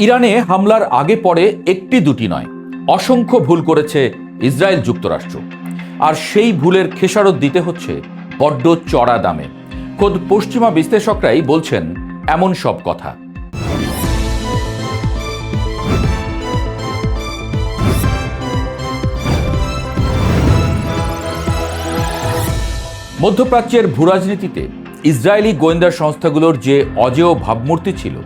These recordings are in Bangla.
ইরানে হামলার আগে পরে একটি দুটি নয়, অসংখ্য ভুল করেছে ইসরায়েল যুক্তরাষ্ট্র। আর সেই ভুলের খেসারত দিতে হচ্ছে বড্ড চড়া দামে। খোদ পশ্চিমা বিশ্লেষকরাই বলছেন এমন সব কথা। মধ্যপ্রাচ্যের ভূরাজনীতিতে ইসরায়েলি গোয়েন্দা সংস্থাগুলোর যে অজেয় ভাবমূর্তি ছিল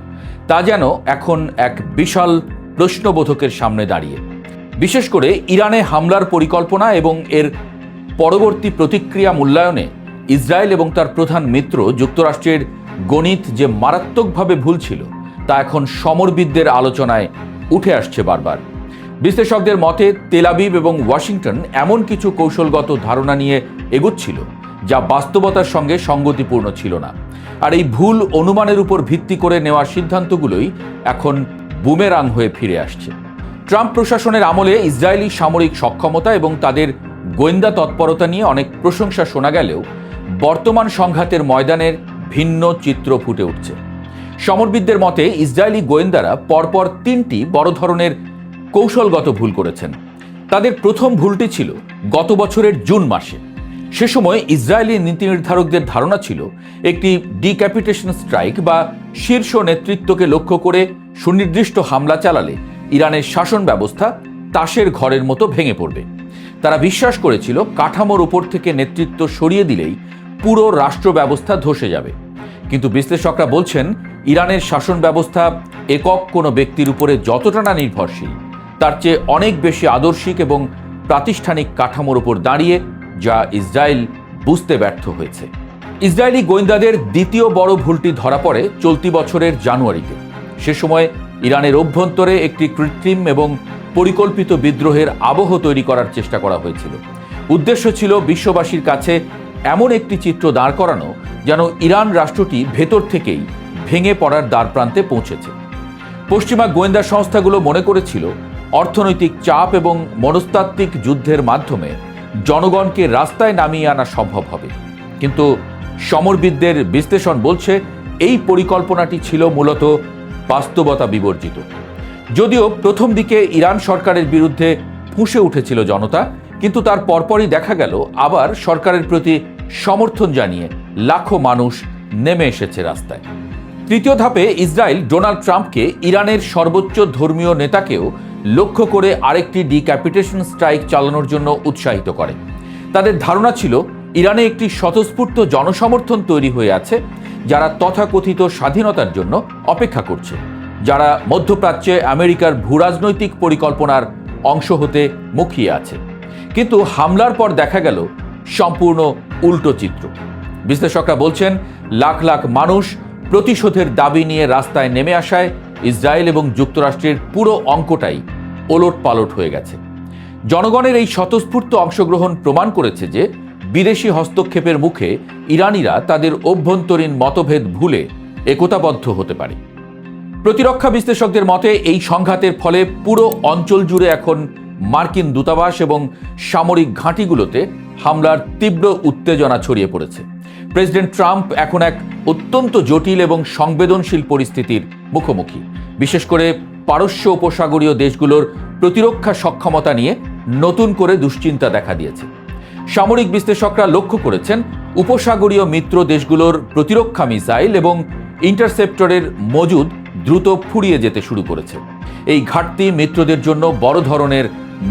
তা যেন এখন এক বিশাল প্রশ্নবোধকের সামনে দাঁড়িয়ে। বিশেষ করে ইরানে হামলার পরিকল্পনা এবং এর পরবর্তী প্রতিক্রিয়া মূল্যায়নে ইসরায়েল এবং তার প্রধান মিত্র যুক্তরাষ্ট্রের গণিত যে মারাত্মকভাবে ভুল ছিল তা এখন সমরবিদদের আলোচনায় উঠে আসছে বারবার। বিশ্লেষকদের মতে তেল আবিব এবং ওয়াশিংটন এমন কিছু কৌশলগত ধারণা নিয়ে এগোচ্ছিল যা বাস্তবতার সঙ্গে সঙ্গতিপূর্ণ ছিল না। আর এই ভুল অনুমানের উপর ভিত্তি করে নেওয়া সিদ্ধান্তগুলোই এখন বুমেরাং হয়ে ফিরে আসছে। ট্রাম্প প্রশাসনের আমলে ইসরায়েলি সামরিক সক্ষমতা এবং তাদের গোয়েন্দা তৎপরতা নিয়ে অনেক প্রশংসা শোনা গেলেও বর্তমান সংঘাতের ময়দানের ভিন্ন চিত্র ফুটে উঠছে। সমরবিদদের মতে ইসরায়েলি গোয়েন্দারা পরপর তিনটি বড় ধরনের কৌশলগত ভুল করেছেন। তাদের প্রথম ভুলটি ছিল গত বছরের জুন মাসে। সে সময় ইসরায়েলি নীতি নির্ধারকদের ধারণা ছিল একটি ডিক্যাপিটেশন স্ট্রাইক বা শীর্ষ নেতৃত্বকে লক্ষ্য করে সুনির্দিষ্ট হামলা চালালে ইরানের শাসন ব্যবস্থা তাসের ঘরের মতো ভেঙে পড়বে। তারা বিশ্বাস করেছিল কাঠামোর উপর থেকে নেতৃত্ব সরিয়ে দিলেই পুরো রাষ্ট্র ব্যবস্থা ধসে যাবে। কিন্তু বিশ্লেষকরা বলছেন ইরানের শাসন ব্যবস্থা একক কোনো ব্যক্তির উপরে যতটা না নির্ভরশীল তার চেয়ে অনেক বেশি আদর্শিক এবং প্রাতিষ্ঠানিক কাঠামোর উপর দাঁড়িয়ে, যা ইসরায়েল বুঝতে ব্যর্থ হয়েছে। ইসরায়েলি গোয়েন্দাদের দ্বিতীয় বড় ভুলটি ধরা পড়ে চলতি বছরের জানুয়ারিতে। সে সময় ইরানের অভ্যন্তরে একটি কৃত্রিম এবং পরিকল্পিত বিদ্রোহের আবহ তৈরি করার চেষ্টা করা হয়েছিল। উদ্দেশ্য ছিল বিশ্ববাসীর কাছে এমন একটি চিত্র দাঁড় করানো যেন ইরান রাষ্ট্রটি ভেতর থেকেই ভেঙে পড়ার দ্বারপ্রান্তে পৌঁছেছে। পশ্চিমা গোয়েন্দা সংস্থাগুলো মনে করেছিল অর্থনৈতিক চাপ এবং মনস্তাত্ত্বিক যুদ্ধের মাধ্যমে জনগণকে রাস্তায় নামিয়ে আনা সম্ভব হবে। কিন্তু সমরবিদদের বিশ্লেষণ বলছে এই পরিকল্পনাটি ছিল মূলত বাস্তবতা বিবর্জিত। যদিও প্রথম দিকে ইরান সরকারের বিরুদ্ধে ফুঁসে উঠেছিল জনতা, কিন্তু তার পরপরই দেখা গেল আবার সরকারের প্রতি সমর্থন জানিয়ে লাখো মানুষ নেমে এসেছে রাস্তায়। তৃতীয় ধাপে ইসরায়েল ডোনাল্ড ট্রাম্পকে ইরানের সর্বোচ্চ ধর্মীয় নেতাকেও লক্ষ্য করে আরেকটি ডিক্যাপিটেশন স্ট্রাইক চালানোর জন্য উৎসাহিত করে। তাদের ধারণা ছিল ইরানে একটি স্বতঃস্ফূর্ত জনসমর্থন তৈরি হয়ে আছে যারা তথাকথিত স্বাধীনতার জন্য অপেক্ষা করছে, যারা মধ্যপ্রাচ্যে আমেরিকার ভূরাজনৈতিক পরিকল্পনার অংশ হতে মুখিয়ে আছে। কিন্তু হামলার পর দেখা গেল সম্পূর্ণ উল্টো চিত্র। বিশ্লেষকরা বলছেন লাখ লাখ মানুষ প্রতিশোধের দাবি নিয়ে রাস্তায় নেমে আসায় ইসরায়েল এবং যুক্তরাষ্ট্রের পুরো অঙ্কটাই ওলট পালট হয়ে গেছে। জনগণের এই স্বতঃস্ফূর্ত অংশগ্রহণ প্রমাণ করেছে যে বিদেশি হস্তক্ষেপের মুখে ইরানিরা তাদের অভ্যন্তরীণ মতভেদ ভুলে একতাবদ্ধ হতে পারে। প্রতিরক্ষা বিশ্লেষকদের মতে এই সংঘাতের ফলে পুরো অঞ্চল জুড়ে এখন মার্কিন দূতাবাস এবং সামরিক ঘাঁটিগুলোতে হামলার তীব্র উত্তেজনা ছড়িয়ে পড়েছে। প্রেসিডেন্ট ট্রাম্প এখন এক অত্যন্ত জটিল এবং সংবেদনশীল পরিস্থিতির মুখোমুখি। বিশেষ করে পারস্য উপসাগরীয় দেশগুলোর প্রতিরক্ষা সক্ষমতা নিয়ে নতুন করে দুশ্চিন্তা দেখা দিয়েছে। সামরিক বিশ্লেষকরা লক্ষ্য করেছেন উপসাগরীয় মিত্র দেশগুলোর প্রতিরক্ষা মিসাইল এবং ইন্টারসেপ্টরের মজুদ দ্রুত ফুরিয়ে যেতে শুরু করেছে। এই ঘাটতি মিত্রদের জন্য বড় ধরনের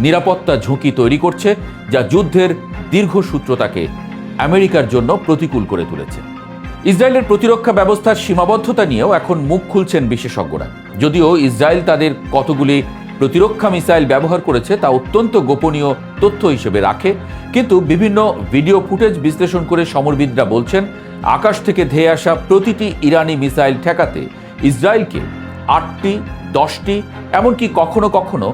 নিরাপত্তা ঝুঁকি তৈরি করছে, যা যুদ্ধের দীর্ঘসূত্রতাকে আমেরিকার জন্য প্রতিকূল করে তুলেছে। ইসরায়েলের প্রতিরক্ষা ব্যবস্থার সীমাবদ্ধতা নিয়েও এখন মুখ খুলছেন বিশেষজ্ঞরা। যদিও ইসরায়েল তাদের কতগুলি প্রতিরক্ষা মিসাইল ব্যবহার করেছে তা অত্যন্ত গোপনীয় তথ্য হিসেবে রাখে, কিন্তু বিভিন্ন ভিডিও ফুটেজ বিশ্লেষণ করে সমরবিদরা বলছেন আকাশ থেকে ধেয়ে আসা প্রতিটি ইরানি মিসাইল ঠেকাতে ইসরায়েলকে 8টি, 10টি, এমনকি কখনো কখনো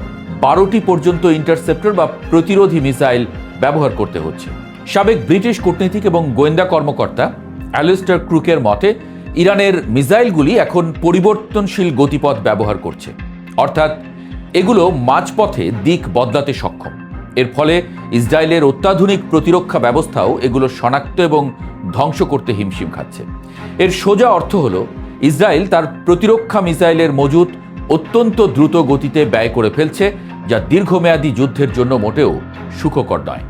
12টি পর্যন্ত ইন্টারসেপ্টর বা প্রতিরোধী মিসাইল ব্যবহার করতে হচ্ছে। সাবেক ব্রিটিশ কূটনীতিক এবং গোয়েন্দা কর্মকর্তা অ্যালিস্টার ক্রুকের মতে ইরানের মিসাইলগুলি এখন পরিবর্তনশীল গতিপথ ব্যবহার করছে, অর্থাৎ এগুলো মাঝপথে দিক বদলাতে সক্ষম। এর ফলে ইসরায়েলের অত্যাধুনিক প্রতিরক্ষা ব্যবস্থাও এগুলো শনাক্ত এবং ধ্বংস করতে হিমশিম খাচ্ছে। এর সোজা অর্থ হলো ইসরায়েল তার প্রতিরক্ষা মিসাইলের মজুদ অত্যন্ত দ্রুত গতিতে ব্যয় করে ফেলছে, যা দীর্ঘমেয়াদী যুদ্ধের জন্য মোটেও সুখকর নয়।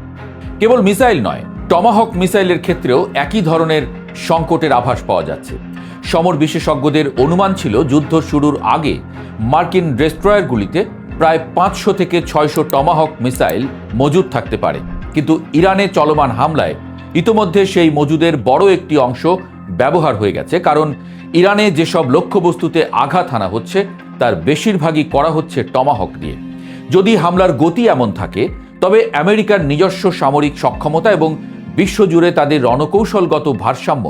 কেবল মিসাইল নয়, টমাহক মিসাইলের ক্ষেত্রেও একই ধরনের সংকটের আভাস পাওয়া যাচ্ছে। সমর বিশেষজ্ঞদের অনুমান ছিল যুদ্ধ শুরুর আগে মার্কিন ডেস্ট্রয়ারগুলিতে প্রায় 500 থেকে 600 টমাহক মিসাইল মজুদ থাকতে পারে, কিন্তু ইরানে চলমান হামলায় ইতোমধ্যে সেই মজুদের বড় একটি অংশ ব্যবহার হয়ে গেছে, কারণ ইরানে যেসব লক্ষ্যবস্তুতে আঘাত হানা হচ্ছে তার বেশিরভাগই করা হচ্ছে টমাহক দিয়ে। যদি হামলার গতি এমন থাকে, তবে আমেরিকার নিজস্ব সামরিক সক্ষমতা এবং বিশ্বজুড়ে তাদের রণকৌশলগত ভারসাম্য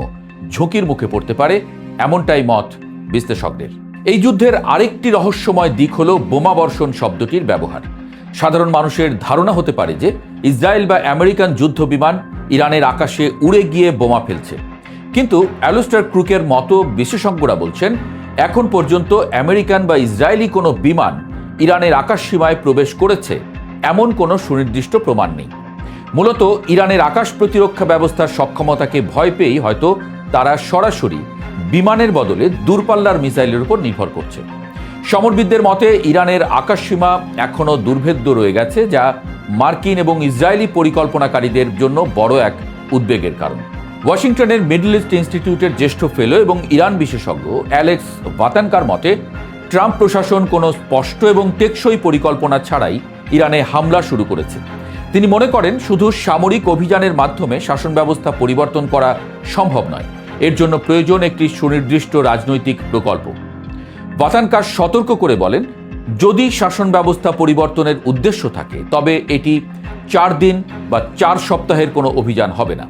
ঝুঁকির মুখে পড়তে পারে, এমনটাই মত বিশ্লেষকদের। এই যুদ্ধের আরেকটি রহস্যময় দিক হল বোমাবর্ষণ শব্দটির ব্যবহার। সাধারণ মানুষের ধারণা হতে পারে যে ইসরায়েল বা আমেরিকান যুদ্ধ বিমান ইরানের আকাশে উড়ে গিয়ে বোমা ফেলছে, কিন্তু অ্যালিস্টার ক্রুকের মতো বিশেষজ্ঞরা বলছেন এখন পর্যন্ত আমেরিকান বা ইসরায়েলি কোনো বিমান ইরানের আকাশ সীমায় প্রবেশ করেছে এমন কোনো সুনির্দিষ্ট প্রমাণ নেই। মূলত ইরানের আকাশ প্রতিরক্ষা ব্যবস্থার সক্ষমতাকে ভয় পেয়েই হয়তো তারা সরাসরি বিমানের বদলে দূরপাল্লার মিসাইলের উপর নির্ভর করছে। সমরবিদদের মতে ইরানের আকাশসীমা এখনও দুর্ভেদ্য রয়ে গেছে, যা মার্কিন এবং ইসরায়েলি পরিকল্পনাকারীদের জন্য বড় এক উদ্বেগের কারণ। ওয়াশিংটনের মিডল ইস্ট ইনস্টিটিউটের জ্যেষ্ঠ ফেলো এবং ইরান বিশেষজ্ঞ অ্যালেক্স ভাতানকার মতে ট্রাম্প প্রশাসন কোনো স্পষ্ট এবং টেকসই পরিকল্পনা ছাড়াই ইরানে হামলা শুরু করেছে। তিনি মনে করেন শুধু সামরিক অভিযানের মাধ্যমে শাসন ব্যবস্থা পরিবর্তন করা সম্ভব নয়, এর জন্য প্রয়োজন একটি সুনির্দিষ্ট রাজনৈতিক প্রকল্প। ভাতানকার সতর্ক করে বলেন, যদি শাসন ব্যবস্থা পরিবর্তনের উদ্দেশ্য থাকে তবে এটি 4 দিন বা 4 সপ্তাহের কোনো অভিযান হবে না।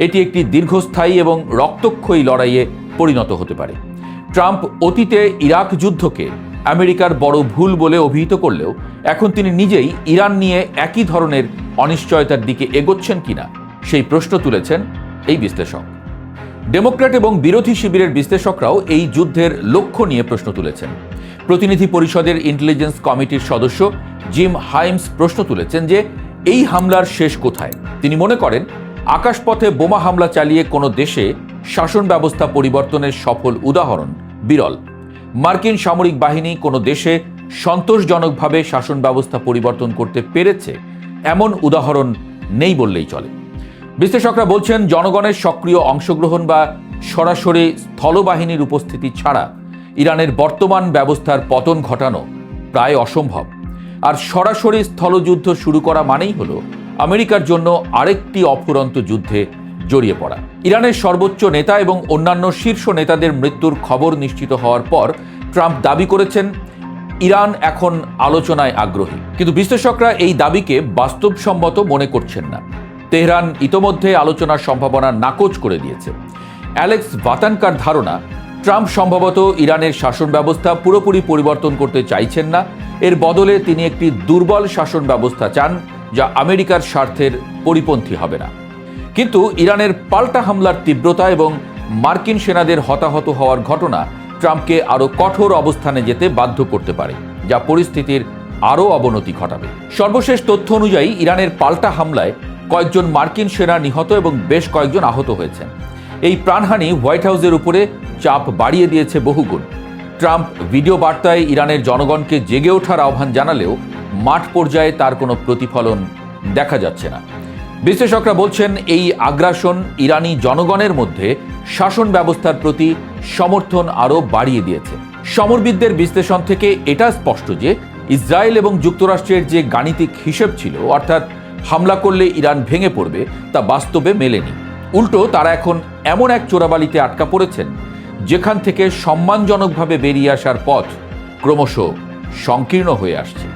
এটি একটি দীর্ঘস্থায়ী এবং রক্তক্ষয়ী লড়াইয়ে পরিণত হতে পারে। ট্রাম্প অতীতে ইরাক যুদ্ধকে আমেরিকার বড় ভুল বলে অভিহিত করলেও এখন তিনি নিজেই ইরান নিয়ে একই ধরনের অনিশ্চয়তার দিকে এগোচ্ছেন কিনা সেই প্রশ্ন তুলেছেন এই বিশ্লেষক। ডেমোক্র্যাট এবং বিরোধী শিবিরের বিশ্লেষকরাও এই যুদ্ধের লক্ষ্য নিয়ে প্রশ্ন তুলেছেন। প্রতিনিধি পরিষদের ইন্টেলিজেন্স কমিটির সদস্য জিম হাইমস প্রশ্ন তুলেছেন যে এই হামলার শেষ কোথায়। তিনি মনে করেন আকাশপথে বোমা হামলা চালিয়ে কোনো দেশে শাসন ব্যবস্থা পরিবর্তনের সফল উদাহরণ বিরল। মার্কিন সামরিক বাহিনী কোনো দেশে সন্তোষজনকভাবে শাসন ব্যবস্থা পরিবর্তন করতে পেরেছে এমন উদাহরণ নেই বললেই চলে। বিশ্লেষকরা বলছেন জনগণের সক্রিয় অংশগ্রহণ বা সরাসরি স্থলবাহিনীর উপস্থিতি ছাড়া ইরানের বর্তমান ব্যবস্থার পতন ঘটানো প্রায় অসম্ভব। আর সরাসরি স্থলযুদ্ধ শুরু করা মানেই হলো আমেরিকার জন্য আরেকটি অফুরন্ত যুদ্ধে জড়িয়ে পড়া। ইরানের সর্বোচ্চ নেতা এবং অন্যান্য শীর্ষ নেতাদের মৃত্যুর খবর নিশ্চিত হওয়ার পর ট্রাম্প দাবি করেছেন ইরান এখন আলোচনায় আগ্রহী, কিন্তু বিশ্লেষকরা এই দাবিকে বাস্তবসম্মত মনে করছেন না। তেহরান ইতোমধ্যে আলোচনার সম্ভাবনা নাকচ করে দিয়েছে। অ্যালেক্স ভাতানকার ধারণা ট্রাম্প সম্ভবত ইরানের শাসন ব্যবস্থা পুরোপুরি পরিবর্তন করতে চাইছেন না, এর বদলে তিনি একটি দুর্বল শাসন ব্যবস্থা চান যা আমেরিকার স্বার্থের পরিপন্থী হবে না। কিন্তু ইরানের পাল্টা হামলার তীব্রতা এবং মার্কিন সেনাদের হতাহত হওয়ার ঘটনা ট্রাম্পকে আরও কঠোর অবস্থানে যেতে বাধ্য করতে পারে, যা পরিস্থিতির আরও অবনতি ঘটাবে। সর্বশেষ তথ্য অনুযায়ী ইরানের পাল্টা হামলায় কয়েকজন মার্কিন সেনা নিহত এবং বেশ কয়েকজন আহত হয়েছেন। এই প্রাণহানি হোয়াইট হাউসের উপরে চাপ বাড়িয়ে দিয়েছে বহুগুণ। ট্রাম্প ভিডিও বার্তায় ইরানের জনগণকে জেগে ওঠার আহ্বান জানালেও মাঠ পর্যায়ে তার কোনো প্রতিফলন দেখা যাচ্ছে না। বিশ্লেষকরা বলছেন এই আগ্রাসন ইরানি জনগণের মধ্যে শাসন ব্যবস্থার প্রতি সমর্থন আরও বাড়িয়ে দিয়েছে। সমরবিদদের বিশ্লেষণ থেকে এটা স্পষ্ট যে ইসরায়েল এবং যুক্তরাষ্ট্রের যে গাণিতিক হিসেব ছিল, অর্থাৎ হামলা করলে ইরান ভেঙে পড়বে, তা বাস্তবে মেলেনি। উল্টো তারা এখন এমন এক চোরাবালিতে আটকা পড়েছেন যেখান থেকে সম্মানজনকভাবে বেরিয়ে আসার পথ ক্রমশ সংকীর্ণ হয়ে আসছে।